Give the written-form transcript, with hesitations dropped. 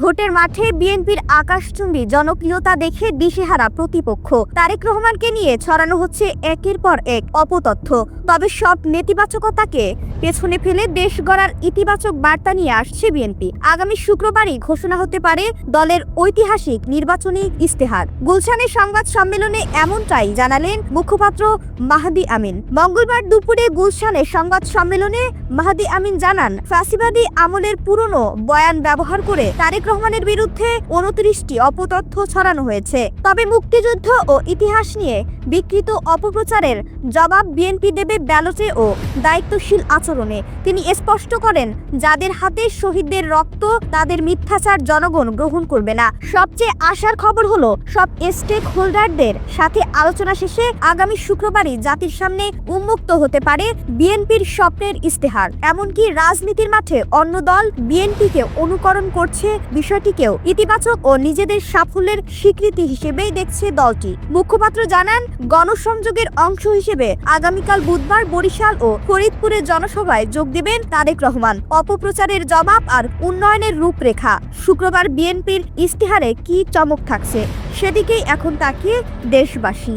ভোটের মাঠে বিএনপির আকাশচুম্বী জনপ্রিয়তা দেখে দিশেহারা প্রতিপক্ষ। তারেক রহমানকে নিয়ে ছড়ানো হচ্ছে একের পর এক অপতথ্য। তবে সব নেতিবাচকতাকে পেছনে ফেলে দেশ গড়ার ইতিবাচক বার্তা নিয়ে আসছে বিএনপি। আগামী শুক্রবারই ঘোষণা হতে পারে দলের ঐতিহাসিক নির্বাচনী ইস্তেহার। গুলশানের সংবাদ সম্মেলনে এমনটাই জানালেন মুখপাত্র মাহদি আমিন। মঙ্গলবার দুপুরে গুলশানের সংবাদ সম্মেলনে মাহদি আমিন জানান, ফ্যাসিবাদী আমলের পুরনো বয়ান ব্যবহার করে তারেক রহমানের বিরুদ্ধে 29টি অপতথ্য ছড়ানো হয়েছে। তবে মুক্তিযুদ্ধ ও ইতিহাস নিয়ে বিকৃত অপপ্রচারের জবাব বিএনপি দেবে ব্যালটে ও দায়িত্বশীল আচরণে। তিনি স্পষ্ট করেন, যাদের হাতে শহীদদের রক্ত তাদের মিথ্যাচার জনগণ গ্রহণ করবে না। সবচেয়ে আশার খবর হলো সব স্টেক হোল্ডারদের সাথে আলোচনা শেষে আগামী শুক্রবারই জাতির সামনে উন্মুক্ত হতে পারে বিএনপির স্বপ্নের ইস্তেহার। এমনকি রাজনীতির মাঠে অন্য দল বিএনপিকে অনুকরণ করছে বিষয়টিকেও ইতিবাচক ও নিজেদের সাফল্যের স্বীকৃতি হিসেবেই দেখছে দলটি। মুখপাত্র জানান, গণসংযোগের অংশ হিসেবে আগামীকাল বুধবার বরিশাল ও ফরিদপুরে জনসভায় যোগ দেবেন তারেক রহমান। অপপ্রচারের জবাব আর উন্নয়নের রূপরেখা। শুক্রবার বিএনপির ইস্তেহারে কি চমক থাকছে সেদিকেই এখন তাকিয়ে দেশবাসী।